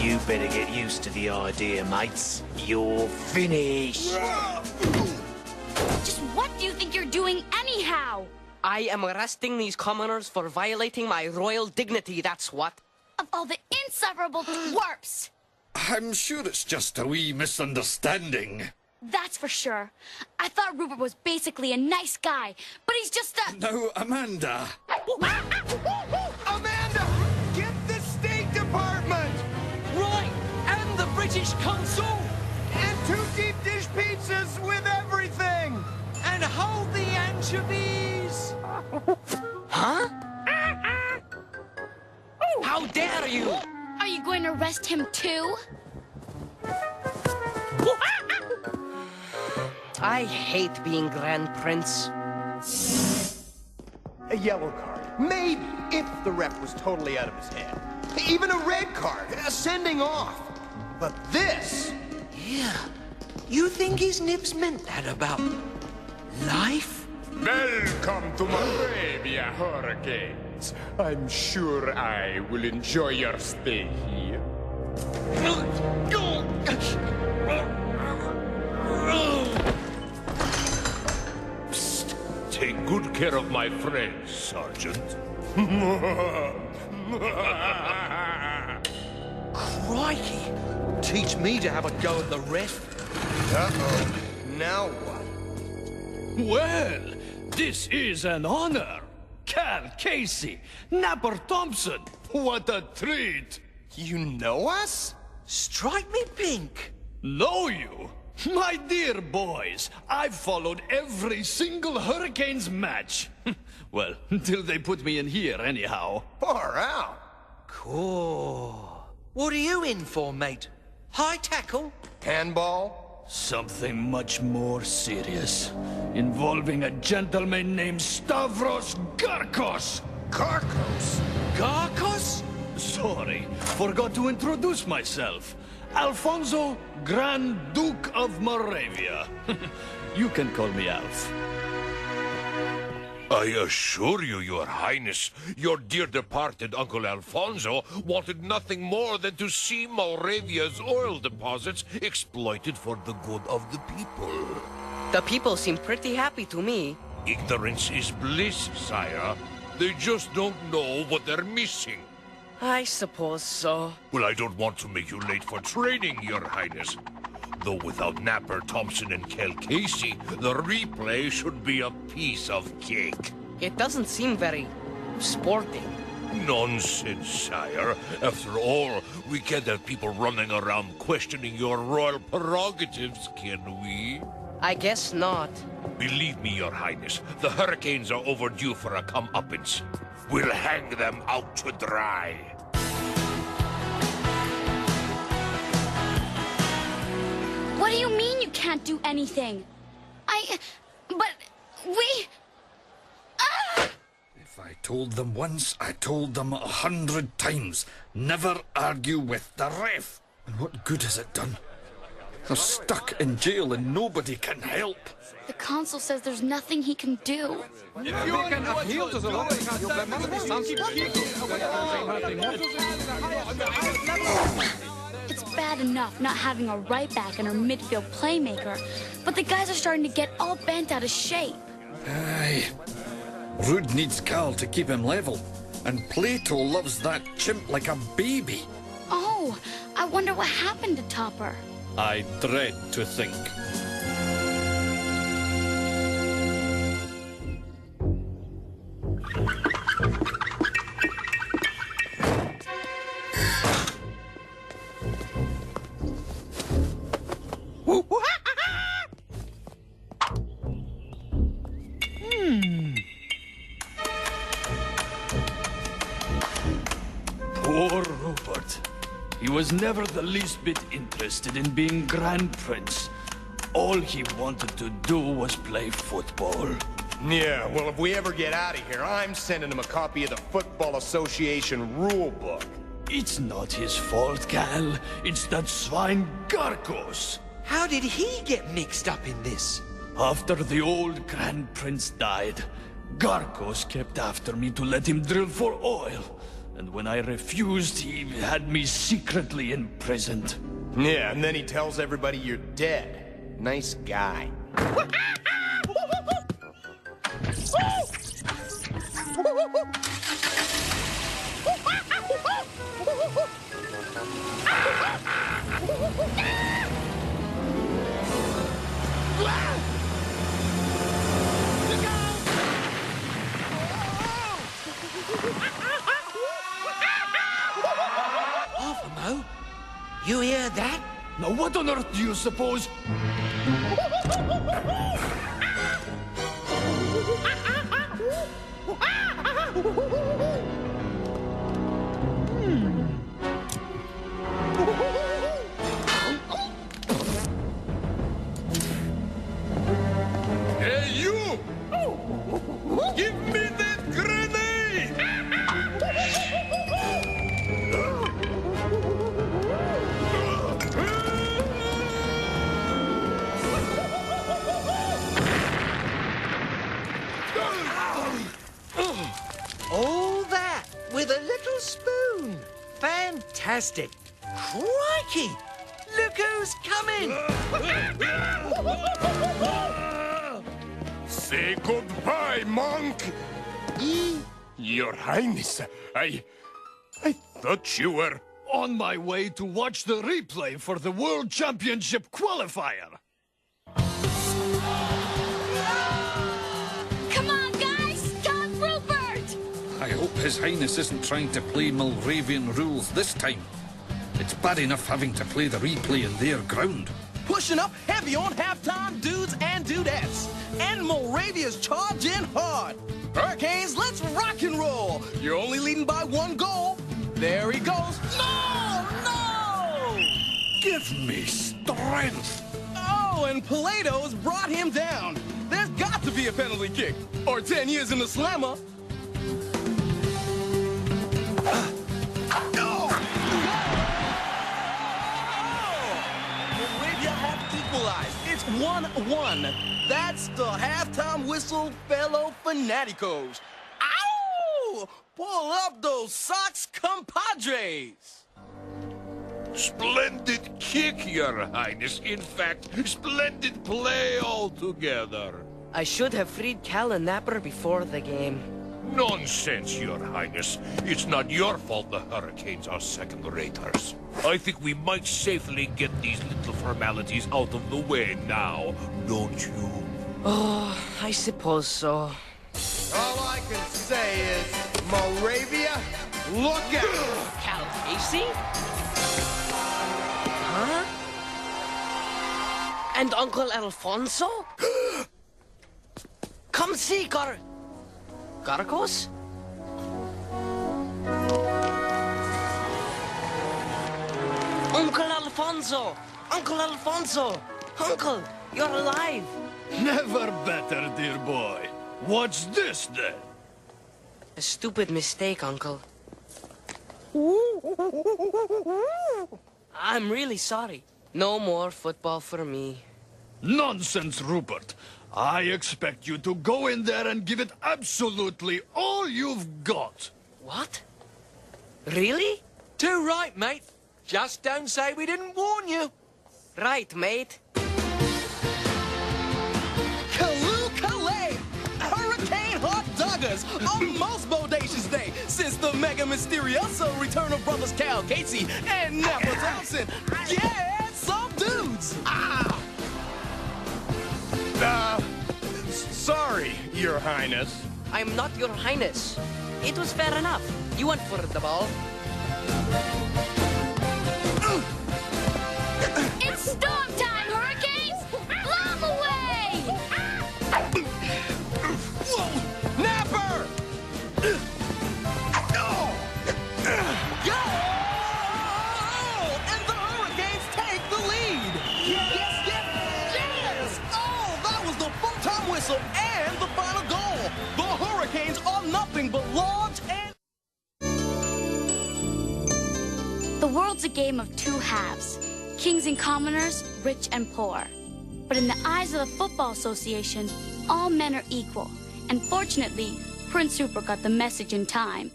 You better get used to the idea, mates. You're finished. Just what do you think you're doing anyhow? I am arresting these commoners for violating my royal dignity, that's what. Of all the insufferable twerps! I'm sure it's just a wee misunderstanding. That's for sure. I thought Rupert was basically a nice guy, but he's just a... Now, Amanda. Amanda! Get the State Department! Right! And the British Consul! And 2 deep dish pizzas with everything! And hold the anchovies! Huh? How dare you! Are you going to arrest him too? I hate being Grand Prince. A yellow card. Maybe, if the rep was totally out of his head. Even a red card, a sending off. But this... Yeah. You think his nibs meant that about life? Welcome to Mulravia, Hurricanes. I'm sure I will enjoy your stay here. Psst. Take good care of my friends, Sergeant. Crikey! Teach me to have a go at the ref. Uh-oh. Now what? Well, this is an honor. Cal Casey, Napper Thompson, what a treat. You know us? Strike me pink. Know you? My dear boys, I've followed every single Hurricanes match. Well, until they put me in here anyhow. Far out. Cool. What are you in for, mate? High tackle? Handball? Something much more serious, involving a gentleman named Stavros Garkos. Carcos? Garkos? Sorry, forgot to introduce myself. Alfonso, Grand Duke of Moravia. You can call me Alf. I assure you, Your Highness, your dear departed Uncle Alfonso wanted nothing more than to see Moravia's oil deposits exploited for the good of the people. The people seem pretty happy to me. Ignorance is bliss, sire. They just don't know what they're missing. I suppose so. Well, I don't want to make you late for training, Your Highness. Though without Napper, Thompson, and Kel Casey, the replay should be a piece of cake. It doesn't seem very sporting. Nonsense, sire. After all, we can't have people running around questioning your royal prerogatives, can we? I guess not. Believe me, Your Highness, the Hurricanes are overdue for a comeuppance. We'll hang them out to dry. What do you mean you can't do anything? But we... If I told them once, I told them 100 times. Never argue with the ref. And what good has it done? They're stuck in jail and nobody can help. The consul says there's nothing he can do. It's bad enough not having a right back and our midfield playmaker, but the guys are starting to get all bent out of shape. Aye. Rude needs Cal to keep him level, and Plato loves that chimp like a baby. Oh, I wonder what happened to Topper. I dread to think. Poor Rupert. He was never the least bit interested in being Grand Prince. All he wanted to do was play football. Yeah, well, if we ever get out of here, I'm sending him a copy of the Football Association rule book. It's not his fault, Cal. It's that swine Garkos. How did he get mixed up in this? After the old Grand Prince died, Garkos kept after me to let him drill for oil. and when I refused, he had me secretly imprisoned. Yeah, and then he tells everybody you're dead. Nice guy. Alphamo, you hear that? Now what on earth do you suppose? Hey, you! Give me that grenade! All that with a little spoon. Fantastic. Crikey! Look who's coming! Say goodbye, monk! Your Highness, I thought you were... On my way to watch the replay for the World Championship qualifier. Come on, guys! Stop Rupert! I hope His Highness isn't trying to play Mulravian rules this time. It's bad enough having to play the replay in their ground. Pushing up heavy on halftime, dudes and dudettes. And Mulravia's charging hard. Hurricanes, let's rock and roll. You're only leading by one goal. There he goes. No! No! Give me strength! Oh, and Plato's brought him down. There's got to be a penalty kick. Or 10 years in the slammer. Mulravia have equalized. It's 1-1. That's the halftime whistle, fellow fanaticos. Ow! Pull up those socks, compadres. Splendid kick, Your Highness. In fact, splendid play altogether. I should have freed Cal and Napper before the game. Nonsense, Your Highness. It's not your fault the Hurricanes are second-raters. I think we might safely get these little formalities out of the way now, don't you? Oh, I suppose so. All I can say is, Mulravia, look out! Cal Casey? Huh? And Uncle Alfonso? Come see, Garcos? Uncle Alfonso! Uncle Alfonso! Uncle, you're alive! Never better, dear boy. What's this, then? A stupid mistake, Uncle. I'm really sorry. No more football for me. Nonsense, Rupert. I expect you to go in there and give it absolutely all you've got. What? Really? Too right, mate. Just don't say we didn't warn you. Right, mate. Kaloo-Kalay! Hurricane hot doggers on most bodacious day since the mega mysterioso return of brothers Cal Casey and Napper Thompson. Yeah, some dudes! Sorry, Your Highness. I'm not your highness. It was fair enough. You went for the ball. It's storm time, Hurricanes! Blow 'em away! Whoa! Napper! Go! And the Hurricanes take the lead! Yes! Oh, that was the full-time whistle and the final goal! The Hurricanes are nothing but large and... The world's a game of two halves. Kings and commoners, rich and poor. But in the eyes of the Football Association, all men are equal. And fortunately, Prince Rupert got the message in time.